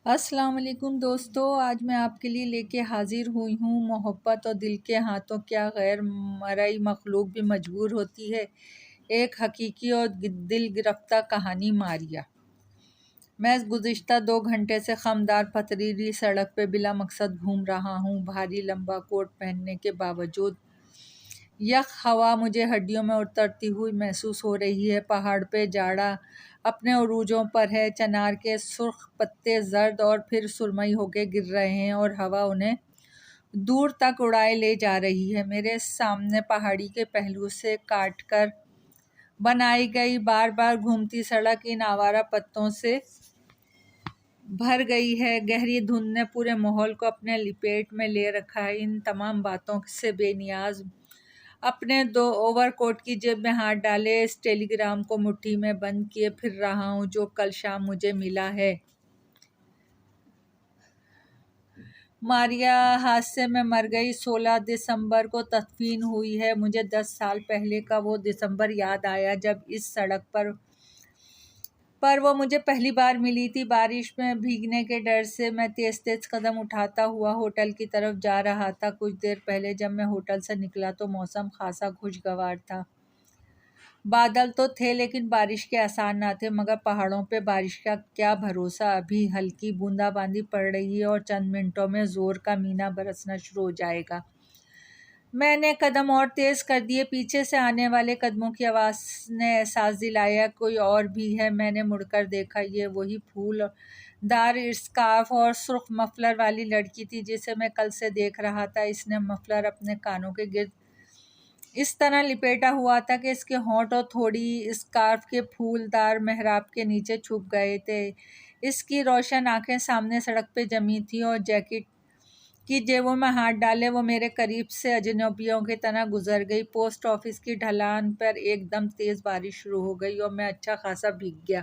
السلام علیکم دوستو، آج میں آپ کے لیے لے کے حاضر ہوئی ہوں محبت اور دل کے ہاتھوں کیا غیر مرئی مخلوق بھی مجبور ہوتی ہے، ایک حقیقی اور دل گرفتہ کہانی ماریا۔ میں گزشتہ 2 گھنٹے سے خمدار پتھریلی سڑک پہ بلا مقصد گھوم رہا ہوں، بھاری لمبا کوٹ پہننے کے باوجود یخ ہوا مجھے ہڈیوں میں اترتی ہوئی محسوس ہو رہی ہے۔ پہاڑ پہ جاڑا اپنے عروجوں پر ہے، چنار کے سرخ پتے زرد اور پھر سرمئی ہو کے گر رہے ہیں اور ہوا انہیں دور تک اڑائے لے جا رہی ہے۔ میرے سامنے پہاڑی کے پہلو سے کاٹ کر بنائی گئی بار بار گھومتی سڑک ان آوارہ پتوں سے بھر گئی ہے۔ گہری دھند نے پورے ماحول کو اپنے لپیٹ میں لے رکھا ہے۔ ان تمام باتوں سے بے نیاز اپنے 2 اوور کوٹ کی جیب میں ہاتھ ڈالے اس ٹیلی گرام کو مٹھی میں بند کیے پھر رہا ہوں جو کل شام مجھے ملا ہے۔ ماریا حادثے میں مر گئی، 16 دسمبر کو تدفین ہوئی ہے۔ مجھے 10 سال پہلے کا وہ دسمبر یاد آیا جب اس سڑک پر وہ مجھے پہلی بار ملی تھی۔ بارش میں بھیگنے کے ڈر سے میں تیز تیز قدم اٹھاتا ہوا ہوٹل کی طرف جا رہا تھا۔ کچھ دیر پہلے جب میں ہوٹل سے نکلا تو موسم خاصا خوشگوار تھا۔ بادل تو تھے لیکن بارش کے آثار نہ تھے، مگر پہاڑوں پہ بارش کا کیا بھروسہ، ابھی ہلکی بوندا باندی پڑ رہی ہے اور چند منٹوں میں زور کا مینا برسنا شروع ہو جائے گا۔ میں نے قدم اور تیز کر دیے، پیچھے سے آنے والے قدموں کی آواز نے احساس دلایا کوئی اور بھی ہے۔ میں نے مڑ کر دیکھا، یہ وہی پھول دار اسکارف اور سرخ مفلر والی لڑکی تھی جسے میں کل سے دیکھ رہا تھا۔ اس نے مفلر اپنے کانوں کے گرد اس طرح لپیٹا ہوا تھا کہ اس کے ہونٹ اور تھوڑی اسکارف کے پھول دار محراب کے نیچے چھپ گئے تھے۔ اس کی روشن آنکھیں سامنے سڑک پہ جمی تھیں اور جیکٹ کی جیبوں میں ہاتھ ڈالے وہ میرے قریب سے اجنبیوں کی طرح گزر گئی۔ پوسٹ آفس کی ڈھلان پر ایک دم تیز بارش شروع ہو گئی اور میں اچھا خاصا بھیگ گیا۔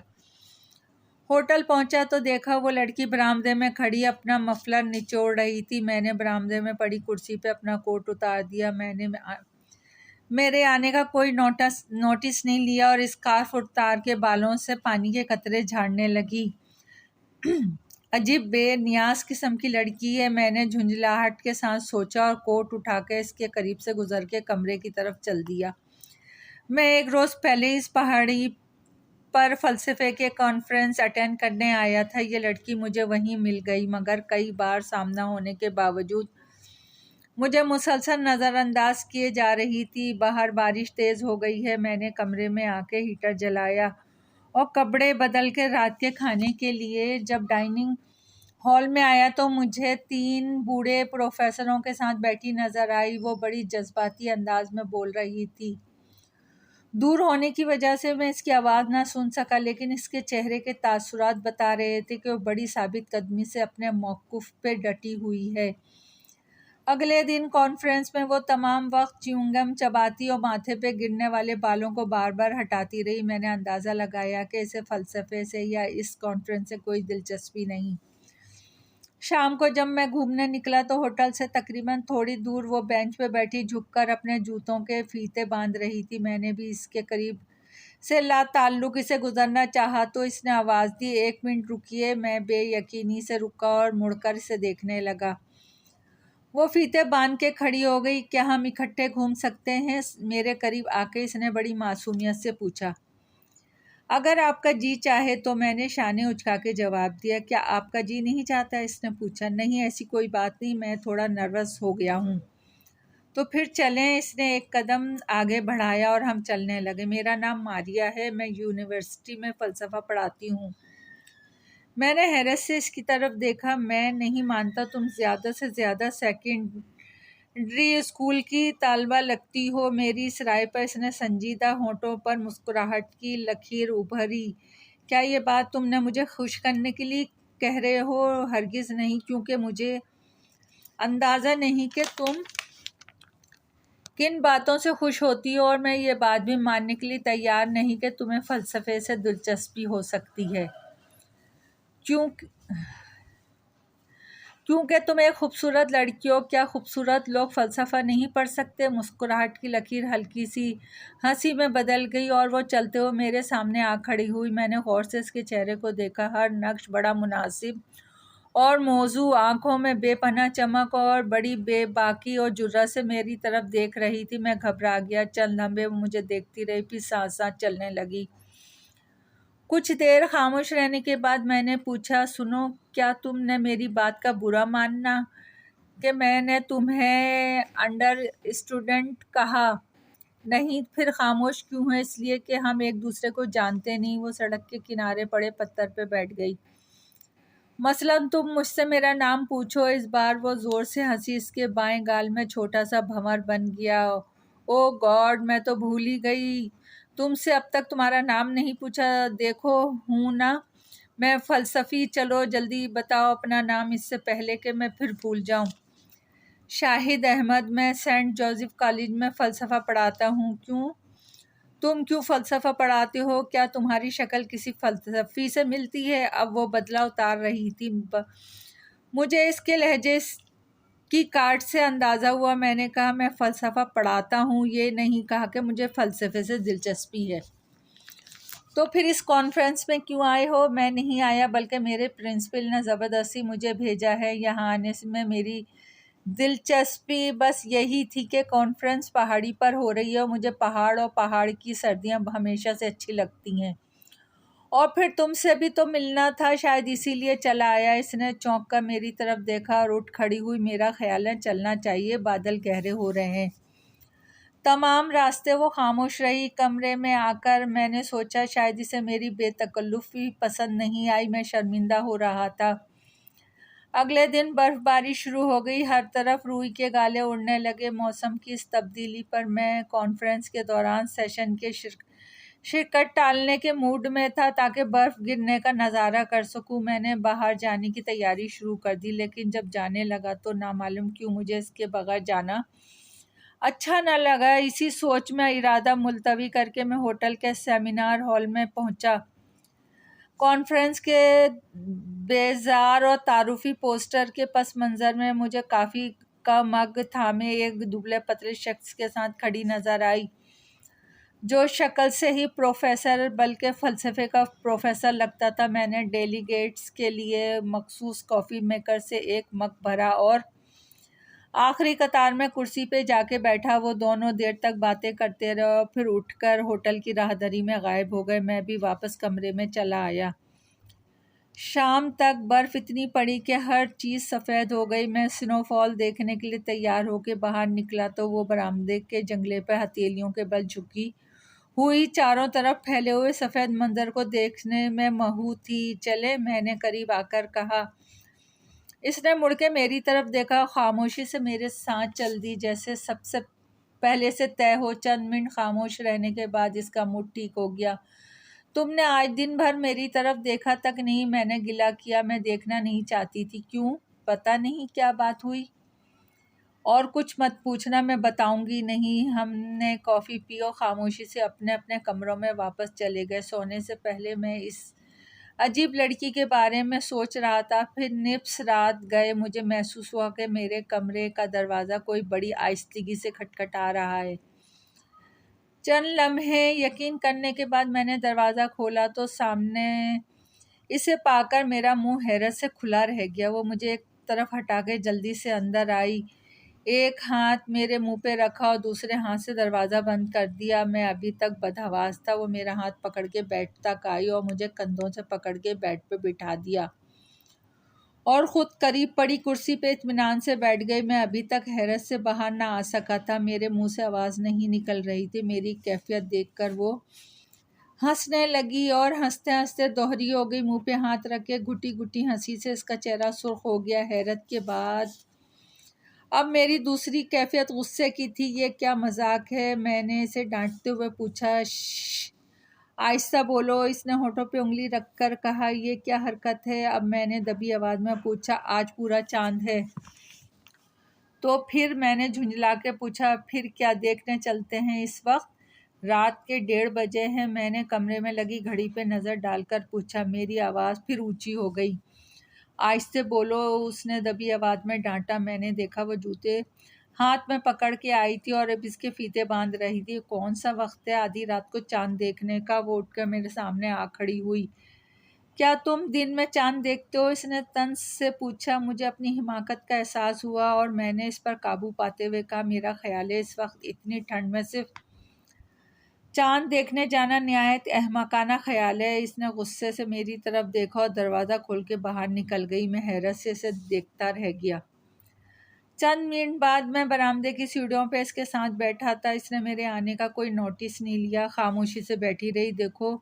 ہوٹل پہنچا تو دیکھا وہ لڑکی برآمدے میں کھڑی اپنا مفلر نچوڑ رہی تھی۔ میں نے برآمدے میں پڑی کرسی پہ اپنا کوٹ اتار دیا۔ میں نے میرے آنے کا کوئی نوٹس نہیں لیا اور اسکارف اتار کے بالوں سے پانی کے قطرے جھاڑنے لگی۔ عجیب بے نیاز قسم کی لڑکی ہے، میں نے جھنجھلاہٹ کے ساتھ سوچا اور کوٹ اٹھا کے اس کے قریب سے گزر کے کمرے کی طرف چل دیا۔ میں 1 روز پہلے اس پہاڑی پر فلسفے کے کانفرنس اٹینڈ کرنے آیا تھا۔ یہ لڑکی مجھے وہیں مل گئی، مگر کئی بار سامنا ہونے کے باوجود مجھے مسلسل نظر انداز کیے جا رہی تھی۔ باہر بارش تیز ہو گئی ہے۔ میں نے کمرے میں آ کے ہیٹر جلایا اور کپڑے بدل کے رات کے کھانے کے لیے جب ڈائننگ ہال میں آیا تو مجھے 3 بوڑھے پروفیسروں کے ساتھ بیٹھی نظر آئی۔ وہ بڑی جذباتی انداز میں بول رہی تھی۔ دور ہونے کی وجہ سے میں اس کی آواز نہ سن سکا، لیکن اس کے چہرے کے تاثرات بتا رہے تھے کہ وہ بڑی ثابت قدمی سے اپنے موقف پہ ڈٹی ہوئی ہے۔ اگلے دن کانفرنس میں وہ تمام وقت چیونگ گم چباتی اور ماتھے پہ گرنے والے بالوں کو بار بار ہٹاتی رہی۔ میں نے اندازہ لگایا کہ اسے فلسفے سے یا اس کانفرنس سے کوئی دلچسپی نہیں۔ شام کو جب میں گھومنے نکلا تو ہوٹل سے تقریباً تھوڑی دور وہ بینچ پہ بیٹھی جھک کر اپنے جوتوں کے فیتے باندھ رہی تھی۔ میں نے بھی اس کے قریب سے لا تعلق اسے گزرنا چاہا تو اس نے آواز دی، 1 منٹ رکیے۔ میں بے یقینی سے رکا اور مڑ کر اسے دیکھنے لگا۔ وہ فیتے باندھ کے کھڑی ہو گئی۔ کیا ہم اکٹھے گھوم سکتے ہیں؟ میرے قریب آ کے اس نے بڑی معصومیت سے پوچھا۔ اگر آپ کا جی چاہے تو، میں نے شانے اچکا کے جواب دیا۔ کیا آپ کا جی نہیں چاہتا؟ اس نے پوچھا۔ نہیں، ایسی کوئی بات نہیں، میں تھوڑا نروس ہو گیا ہوں۔ تو پھر چلیں۔ اس نے 1 قدم آگے بڑھایا اور ہم چلنے لگے۔ میرا نام ماریا ہے، میں یونیورسٹی میں فلسفہ پڑھاتی ہوں۔ میں نے حیرت سے اس کی طرف دیکھا۔ میں نہیں مانتا تم زیادہ سے زیادہ سیکنڈری اسکول کی طالبہ لگتی ہو۔ میری اس رائے پر اس نے سنجیدہ ہونٹوں پر مسکراہٹ کی لکیر ابھری۔ کیا یہ بات تم نے مجھے خوش کرنے کے لیے کہہ رہے ہو؟ ہرگز نہیں، کیونکہ مجھے اندازہ نہیں کہ تم کن باتوں سے خوش ہوتی ہو، اور میں یہ بات بھی ماننے کے لیے تیار نہیں کہ تمہیں فلسفے سے دلچسپی ہو سکتی ہے، کیونکہ تم ایک خوبصورت لڑکی ہو۔ کیا خوبصورت لوگ فلسفہ نہیں پڑھ سکتے؟ مسکراہٹ کی لکیر ہلکی سی ہنسی میں بدل گئی اور وہ چلتے ہوئے میرے سامنے آ کھڑی ہوئی۔ میں نے غور سے اس کے چہرے کو دیکھا، ہر نقش بڑا مناسب اور موضوع آنکھوں میں بے پناہ چمک اور بڑی بے باکی اور جرأت سے میری طرف دیکھ رہی تھی۔ میں گھبرا گیا، چند لمحے وہ مجھے دیکھتی رہی، پھر ساتھ ساتھ چلنے لگی۔ کچھ دیر خاموش رہنے کے بعد میں نے پوچھا، سنو، کیا تم نے میری بات کا برا ماننا کہ میں نے تمہیں انڈر اسٹوڈنٹ کہا؟ نہیں، پھر خاموش کیوں ہے؟ اس لیے کہ ہم ایک دوسرے کو جانتے نہیں۔ وہ سڑک کے کنارے پڑے پتھر پہ بیٹھ گئی۔ مثلاً تم مجھ سے میرا نام پوچھو۔ اس بار وہ زور سے ہنسی، اس کے بائیں گال میں چھوٹا سا بھنور بن گیا۔ او گاڈ، میں تو بھول ہی گئی، تم سے اب تک تمہارا نام نہیں پوچھا۔ دیکھو ہوں نا میں فلسفی، چلو جلدی بتاؤ اپنا نام، اس سے پہلے کہ میں پھر بھول جاؤں۔ شاہد احمد، میں سینٹ جوزف کالج میں فلسفہ پڑھاتا ہوں۔ کیوں؟ تم کیوں فلسفہ پڑھاتے ہو؟ کیا تمہاری شکل کسی فلسفی سے ملتی ہے؟ اب وہ بدلہ اتار رہی تھی۔ مجھے اس کے لہجے کی کاٹ سے اندازہ ہوا۔ میں نے کہا، میں فلسفہ پڑھاتا ہوں، یہ نہیں کہا کہ مجھے فلسفے سے دلچسپی ہے۔ تو پھر اس کانفرنس میں کیوں آئے ہو؟ میں نہیں آیا، بلکہ میرے پرنسپل نے زبردستی مجھے بھیجا ہے۔ یہاں آنے میں میری دلچسپی بس یہی تھی کہ کانفرنس پہاڑی پر ہو رہی ہے اور مجھے پہاڑ اور پہاڑ کی سردیاں ہمیشہ سے اچھی لگتی ہیں، اور پھر تم سے بھی تو ملنا تھا، شاید اسی لیے چلا آیا۔ اس نے چونک کر میری طرف دیکھا اور اٹھ کھڑی ہوئی۔ میرا خیال ہے چلنا چاہیے، بادل گہرے ہو رہے ہیں۔ تمام راستے وہ خاموش رہی۔ کمرے میں آ کر میں نے سوچا شاید اسے میری بے تکلفی پسند نہیں آئی۔ میں شرمندہ ہو رہا تھا۔ اگلے دن برف باری شروع ہو گئی، ہر طرف روئی کے گالے اڑنے لگے۔ موسم کی اس تبدیلی پر میں کانفرنس کے دوران سیشن کے شرکت ٹالنے کے موڈ میں تھا تاکہ برف گرنے کا نظارہ کر سکوں۔ میں نے باہر جانے کی تیاری شروع کر دی، لیکن جب جانے لگا تو نامعلوم کیوں مجھے اس کے بغیر جانا اچھا نہ لگا۔ اسی سوچ میں ارادہ ملتوی کر کے میں ہوٹل کے سیمینار ہال میں پہنچا۔ کانفرنس کے بیزار اور تعارفی پوسٹر کے پس منظر میں مجھے کافی کا مگ تھامے ایک دبلے پتلے شخص کے ساتھ کھڑی نظر آئی، جو شکل سے ہی پروفیسر بلکہ فلسفے کا پروفیسر لگتا تھا۔ میں نے ڈیلیگیٹس کے لیے مخصوص کافی میکر سے ایک مگ بھرا اور آخری قطار میں کرسی پہ جا کے بیٹھا۔ وہ دونوں دیر تک باتیں کرتے رہے اور پھر اٹھ کر ہوٹل کی راہداری میں غائب ہو گئے۔ میں بھی واپس کمرے میں چلا آیا۔ شام تک برف اتنی پڑی کہ ہر چیز سفید ہو گئی۔ میں سنو فال دیکھنے کے لیے تیار ہو کے باہر نکلا تو وہ برآمدے کے جنگلے پہ ہتھیلیوں کے بل جھکی ہوئی چاروں طرف پھیلے ہوئے سفید منظر کو دیکھنے میں مہو تھی۔ چلے، میں نے قریب آ کر کہا۔ اس نے مڑ کے میری طرف دیکھا، خاموشی سے میرے ساتھ چل دی، جیسے سب سے پہلے سے طے ہو۔ چند منٹ خاموش رہنے کے بعد اس کا موڈ ٹھیک ہو گیا۔ تم نے آج دن بھر میری طرف دیکھا تک نہیں؟ میں نے گلہ کیا، میں دیکھنا نہیں چاہتی تھی۔ کیوں؟ پتہ نہیں کیا بات ہوئی۔ اور کچھ مت پوچھنا، میں بتاؤں گی نہیں۔ ہم نے کافی پی اور خاموشی سے اپنے اپنے کمروں میں واپس چلے گئے۔ سونے سے پہلے میں اس عجیب لڑکی کے بارے میں سوچ رہا تھا۔ پھر نصف رات گئے مجھے محسوس ہوا کہ میرے کمرے کا دروازہ کوئی بڑی آہستگی سے کھٹکھٹا رہا ہے۔ چند لمحے یقین کرنے کے بعد میں نے دروازہ کھولا تو سامنے اسے پا کر میرا منہ حیرت سے کھلا رہ گیا۔ وہ مجھے ایک طرف ہٹا کے جلدی سے اندر آئی، ایک ہاتھ میرے منہ پہ رکھا اور دوسرے ہاتھ سے دروازہ بند کر دیا۔ میں ابھی تک بدحواس تھا۔ وہ میرا ہاتھ پکڑ کے بیڈ تک آئی اور مجھے کندھوں سے پکڑ کے بیڈ پہ بٹھا دیا اور خود قریب پڑی کرسی پہ اطمینان سے بیٹھ گئی۔ میں ابھی تک حیرت سے باہر نہ آ سکا تھا، میرے منہ سے آواز نہیں نکل رہی تھی۔ میری کیفیت دیکھ کر وہ ہنسنے لگی اور ہنستے ہنستے دوہری ہو گئی، منہ پہ ہاتھ رکھ کے گھٹی گھٹی ہنسی سے اس کا چہرہ سرخ ہو گیا۔ حیرت کے بعد اب میری دوسری کیفیت غصے کی تھی۔ یہ کیا مذاق ہے؟ میں نے اسے ڈانٹتے ہوئے پوچھا۔ شش، آہستہ بولو، اس نے ہونٹوں پہ انگلی رکھ کر کہا۔ یہ کیا حرکت ہے؟ اب میں نے دبی آواز میں پوچھا۔ آج پورا چاند ہے تو پھر؟ میں نے جھنجلا کے پوچھا۔ پھر کیا دیکھنے چلتے ہیں اس وقت؟ رات کے 1:30 بجے ہیں۔ میں نے کمرے میں لگی گھڑی پہ نظر ڈال کر پوچھا۔ میری آواز پھر اونچی ہو گئی۔ آہستہ بولو، اس نے دبی آواز میں ڈانٹا۔ میں نے دیکھا وہ جوتے ہاتھ میں پکڑ کے آئی تھی اور اب اس کے فیتے باندھ رہی تھی۔ کون سا وقت ہے آدھی رات کو چاند دیکھنے کا؟ وہ اٹھ کر میرے سامنے آ کھڑی ہوئی۔ کیا تم دن میں چاند دیکھتے ہو؟ اس نے طنز سے پوچھا۔ مجھے اپنی حماقت کا احساس ہوا اور میں نے اس پر قابو پاتے ہوئے کہا، میرا خیال ہے اس وقت اتنی ٹھنڈ میں صرف چاند دیکھنے جانا نہایت احمقانہ خیال ہے۔ اس نے غصے سے میری طرف دیکھا اور دروازہ کھول کے باہر نکل گئی۔ میں حیرت سے اسے دیکھتا رہ گیا۔ چند منٹ بعد میں برآمدے کی سیڑھیوں پہ اس کے ساتھ بیٹھا تھا۔ اس نے میرے آنے کا کوئی نوٹس نہیں لیا، خاموشی سے بیٹھی رہی۔ دیکھو،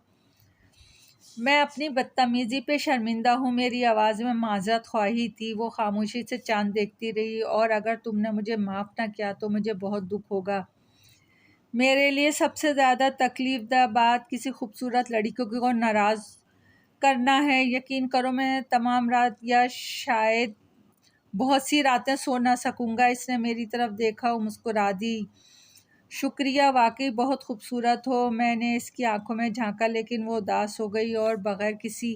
میں اپنی بدتمیزی پہ شرمندہ ہوں۔ میری آواز میں معذرت خواہی تھی۔ وہ خاموشی سے چاند دیکھتی رہی۔ اور اگر تم نے مجھے معاف نہ کیا تو مجھے بہت دکھ ہوگا۔ میرے لیے سب سے زیادہ تکلیف دہ بات کسی خوبصورت لڑکی کو ناراض کرنا ہے۔ یقین کرو میں تمام رات یا شاید بہت سی راتیں سو نہ سکوں گا۔ اس نے میری طرف دیکھا اور مسکرا دی۔ شکریہ، واقعی بہت خوبصورت ہو۔ میں نے اس کی آنکھوں میں جھانکا لیکن وہ اداس ہو گئی اور بغیر کسی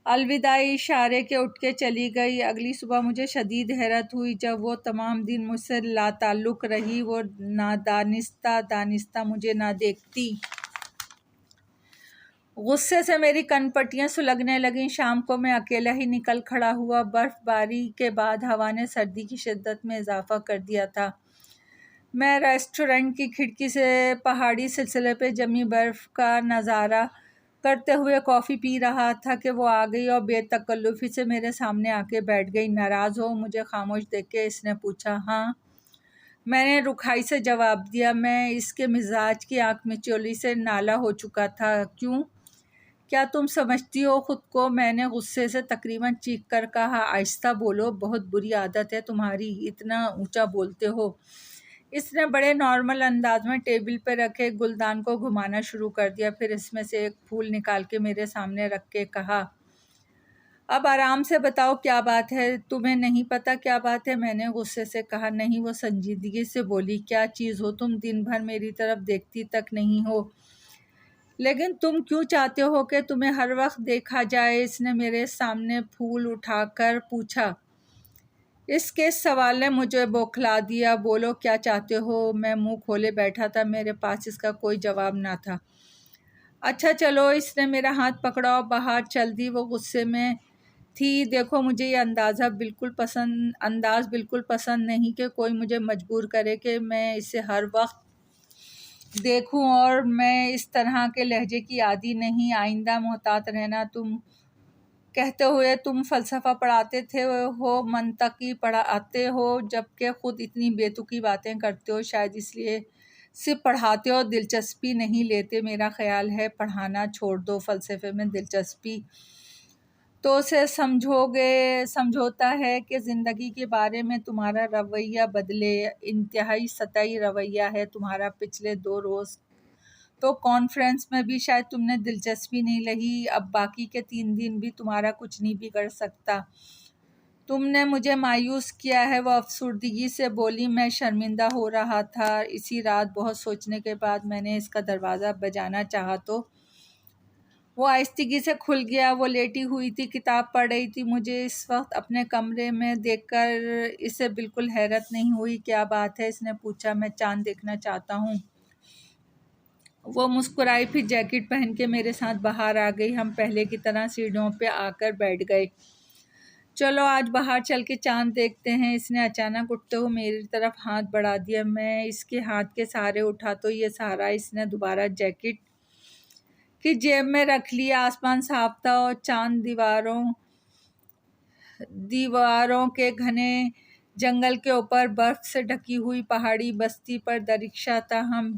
الوداعی اشارے کے اٹھ کے چلی گئی۔ اگلی صبح مجھے شدید حیرت ہوئی جب وہ تمام دن مجھ سے لا تعلق رہی۔ وہ دانستہ مجھے نہ دیکھتی۔ غصے سے میری کن پٹیاں سلگنے لگیں۔ شام کو میں اکیلا ہی نکل کھڑا ہوا۔ برف باری کے بعد ہوا نے سردی کی شدت میں اضافہ کر دیا تھا۔ میں ریسٹورنٹ کی کھڑکی سے پہاڑی سلسلے پہ جمی برف کا نظارہ کرتے ہوئے کافی پی رہا تھا کہ وہ آ گئی اور بے تکلفی سے میرے سامنے آ کے بیٹھ گئی۔ ناراض ہو؟ مجھے خاموش دیکھ کے اس نے پوچھا۔ ہاں، میں نے رکھائی سے جواب دیا۔ میں اس کے مزاج کی آنکھ مچولی سے نالا ہو چکا تھا۔ کیوں؟ کیا تم سمجھتی ہو خود کو؟ میں نے غصے سے تقریباً چیخ کر کہا۔ آہستہ بولو، بہت بری عادت ہے تمہاری، اتنا اونچا بولتے ہو۔ اس نے بڑے نارمل انداز میں ٹیبل پہ رکھے گلدان کو گھمانا شروع کر دیا، پھر اس میں سے ایک پھول نکال کے میرے سامنے رکھ کے کہا، اب آرام سے بتاؤ کیا بات ہے؟ تمہیں نہیں پتا کیا بات ہے؟ میں نے غصے سے کہا۔ نہیں۔ وہ سنجیدگی سے بولی۔ کیا چیز ہو؟ تم دن بھر میری طرف دیکھتی تک نہیں ہو، لیکن تم کیوں چاہتے ہو کہ تمہیں ہر وقت دیکھا جائے؟ اس نے میرے سامنے پھول اٹھا کر پوچھا۔ اس کے سوال نے مجھے بوکھلا دیا۔ بولو کیا چاہتے ہو؟ میں منہ کھولے بیٹھا تھا، میرے پاس اس کا کوئی جواب نہ تھا۔ اچھا چلو۔ اس نے میرا ہاتھ پکڑا اور باہر چل دی۔ وہ غصے میں تھی۔ دیکھو، مجھے یہ انداز بالکل پسند نہیں کہ کوئی مجھے مجبور کرے کہ میں اسے ہر وقت دیکھوں، اور میں اس طرح کے لہجے کی عادی نہیں۔ آئندہ محتاط رہنا۔ تم کہتے ہوئے تم فلسفہ پڑھاتے ہو، منطقی پڑھاتے ہو، جبکہ خود اتنی بیتوقع باتیں کرتے ہو۔ شاید اس لیے صرف پڑھاتے ہو، دلچسپی نہیں لیتے۔ میرا خیال ہے پڑھانا چھوڑ دو، فلسفے میں دلچسپی تو اسے سمجھوتا ہے کہ زندگی کے بارے میں تمہارا رویہ بدلے۔ انتہائی سطحی رویہ ہے تمہارا۔ پچھلے 2 روز تو کانفرنس میں بھی شاید تم نے دلچسپی نہیں لہی، اب باقی کے 3 دن بھی تمہارا کچھ نہیں بگڑ سکتا۔ تم نے مجھے مایوس کیا ہے، وہ افسردگی سے بولی۔ میں شرمندہ ہو رہا تھا۔ اسی رات بہت سوچنے کے بعد میں نے اس کا دروازہ بجانا چاہا تو وہ آہستگی سے کھل گیا۔ وہ لیٹی ہوئی تھی، کتاب پڑھ رہی تھی۔ مجھے اس وقت اپنے کمرے میں دیکھ کر اسے بالکل حیرت نہیں ہوئی۔ کیا بات ہے؟ اس نے پوچھا۔ میں چاند دیکھنا چاہتا ہوں۔ وہ مسکرائی، پھر جیکٹ پہن کے میرے ساتھ باہر آ گئی۔ ہم پہلے کی طرح سیڑھیوں پہ آ کر بیٹھ گئے۔ چلو آج باہر چل کے چاند دیکھتے ہیں۔ اس نے اچانک اٹھتے ہوئے میری طرف ہاتھ بڑھا دیا۔ میں اس کے ہاتھ کے سہارے اٹھا تو یہ سہارا اس نے دوبارہ جیکٹ کی جیب میں رکھ لیا۔ آسمان صاف تھا اور چاند دیواروں کے گھنے جنگل کے اوپر برف سے ڈھکی ہوئی پہاڑی بستی پر درخشاں تھا۔ ہم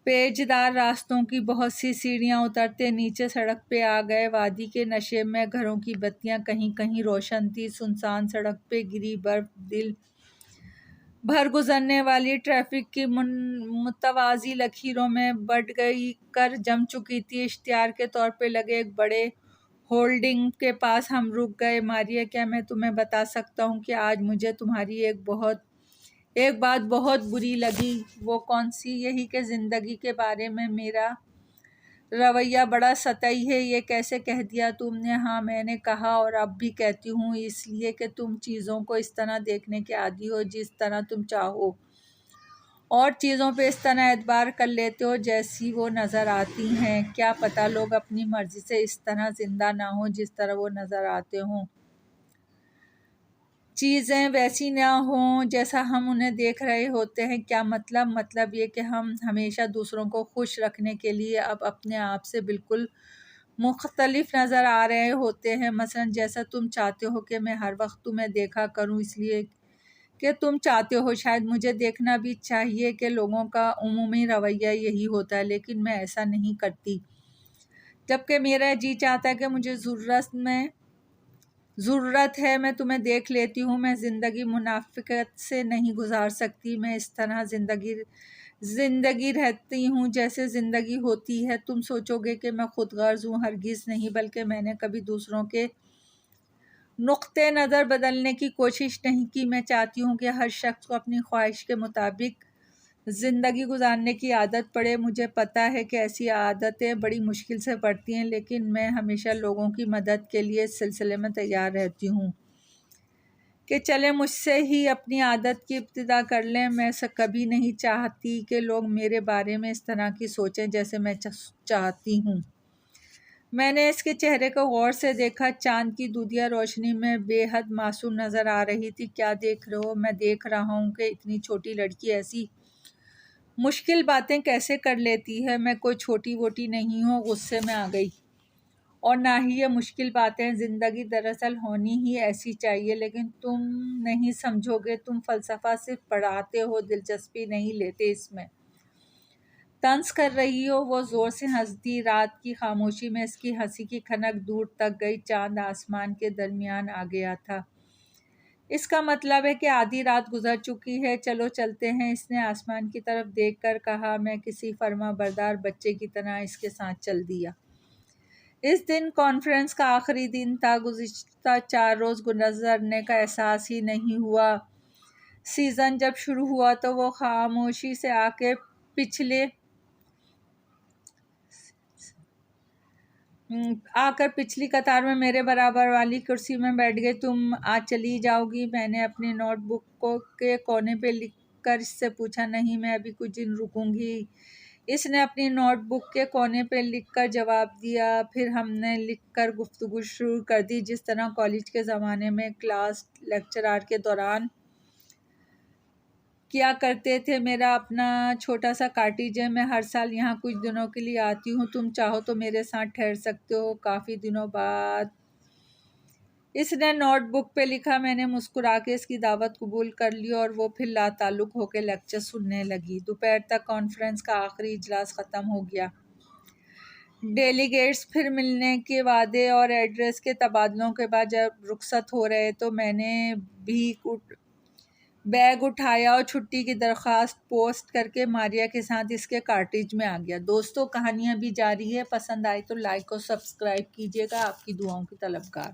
پیچدار راستوں کی بہت سی سیڑھیاں اترتے نیچے سڑک پہ آ گئے۔ وادی کے نشیب میں گھروں کی بتیاں کہیں کہیں روشن تھیں۔ سنسان سڑک پہ گری برف دل بھر گزرنے والی ٹریفک کی متوازی لکیروں میں بٹ کر جم چکی تھی۔ اشتہار کے طور پہ لگے ایک بڑے ہولڈنگ کے پاس ہم رک گئے۔ ماریا، کیا میں تمہیں بتا سکتا ہوں کہ آج مجھے تمہاری ایک بات بہت بری لگی؟ وہ کون سی؟ یہی کہ زندگی کے بارے میں میرا رویہ بڑا سطحی ہے۔ یہ کیسے کہہ دیا تم نے؟ ہاں، میں نے کہا اور اب بھی کہتی ہوں، اس لیے کہ تم چیزوں کو اس طرح دیکھنے کے عادی ہو جس طرح تم چاہو، اور چیزوں پہ اس طرح اعتبار کر لیتے ہو جیسی وہ نظر آتی ہیں۔ کیا پتہ لوگ اپنی مرضی سے اس طرح زندہ نہ ہوں جس طرح وہ نظر آتے ہوں، چیزیں ویسی نہ ہوں جیسا ہم انہیں دیکھ رہے ہوتے ہیں۔ کیا مطلب یہ کہ ہم ہمیشہ دوسروں کو خوش رکھنے کے لیے اب اپنے آپ سے بالکل مختلف نظر آ رہے ہوتے ہیں۔ مثلا جیسا تم چاہتے ہو کہ میں ہر وقت تمہیں دیکھا کروں اس لیے کہ تم چاہتے ہو، شاید مجھے دیکھنا بھی چاہیے کہ لوگوں کا عمومی رویہ یہی ہوتا ہے، لیکن میں ایسا نہیں کرتی۔ جبکہ میرا جی چاہتا ہے کہ مجھے ضرورت ہے میں تمہیں دیکھ لیتی ہوں۔ میں زندگی منافقت سے نہیں گزار سکتی، میں اس طرح زندگی رہتی ہوں جیسے زندگی ہوتی ہے۔ تم سوچو گے کہ میں خود غرض ہوں، ہرگز نہیں، بلکہ میں نے کبھی دوسروں کے نقطۂ نظر بدلنے کی کوشش نہیں کی۔ میں چاہتی ہوں کہ ہر شخص کو اپنی خواہش کے مطابق زندگی گزارنے کی عادت پڑے۔ مجھے پتہ ہے کہ ایسی عادتیں بڑی مشکل سے پڑتی ہیں، لیکن میں ہمیشہ لوگوں کی مدد کے لیے اس سلسلے میں تیار رہتی ہوں کہ چلیں مجھ سے ہی اپنی عادت کی ابتدا کر لیں۔ میں کبھی نہیں چاہتی کہ لوگ میرے بارے میں اس طرح کی سوچیں جیسے میں چاہتی ہوں۔ میں نے اس کے چہرے کو غور سے دیکھا، چاند کی دودھیا روشنی میں بے حد معصوم نظر آ رہی تھی۔ کیا دیکھ رہے ہو؟ میں دیکھ رہا ہوں کہ اتنی چھوٹی لڑکی ایسی مشکل باتیں کیسے کر لیتی ہے۔ میں کوئی چھوٹی ووٹی نہیں ہوں، غصے میں آ گئی۔ اور نہ ہی یہ مشکل باتیں، زندگی دراصل ہونی ہی ایسی چاہیے، لیکن تم نہیں سمجھو گے، تم فلسفہ صرف پڑھاتے ہو، دلچسپی نہیں لیتے اس میں۔ طنز کر رہی ہو؟ وہ زور سے ہنس دی۔ رات کی خاموشی میں اس کی ہنسی کی کھنک دور تک گئی، چاند آسمان کے درمیان آ گیا تھا۔ اس کا مطلب ہے کہ آدھی رات گزر چکی ہے، چلو چلتے ہیں، اس نے آسمان کی طرف دیکھ کر کہا۔ میں کسی فرما بردار بچے کی طرح اس کے ساتھ چل دیا۔ اس دن کانفرنس کا آخری دن تھا، گزشتہ 4 روز گزرنے کا احساس ہی نہیں ہوا۔ سیزن جب شروع ہوا تو وہ خاموشی سے آ کر پچھلی قطار میں میرے برابر والی کرسی میں بیٹھ گئی۔ تم آج چلی جاؤ گی؟ میں نے اپنی نوٹ بک کے کونے پہ لکھ کر اس سے پوچھا۔ نہیں، میں ابھی کچھ دن رکوں گی، اس نے اپنی نوٹ بک کے کونے پہ لکھ کر جواب دیا۔ پھر ہم نے لکھ کر گفتگو شروع کر دی، جس طرح کالج کے زمانے میں کلاس لیکچرز کے دوران کیا کرتے تھے۔ میرا اپنا چھوٹا سا کاٹیج ہے، میں ہر سال یہاں کچھ دنوں کے لیے آتی ہوں، تم چاہو تو میرے ساتھ ٹھہر سکتے ہو۔ کافی دنوں بعد اس نے نوٹ بک پہ لکھا۔ میں نے مسکرا کے اس کی دعوت قبول کر لی اور وہ پھر لا تعلق ہو کے لیکچر سننے لگی۔ دوپہر تک کانفرنس کا آخری اجلاس ختم ہو گیا۔ ڈیلیگیٹس پھر ملنے کے وعدے اور ایڈریس کے تبادلوں کے بعد جب رخصت ہو رہے تو میں نے بیگ اٹھایا اور چھٹی کی درخواست پوسٹ کر کے ماریا کے ساتھ اس کے کاٹیج میں آ گیا۔ دوستو، کہانی ابھی جاری ہے، پسند آئی تو لائک اور سبسکرائب کیجیے گا۔ آپ کی دعاؤں کی طلبگار۔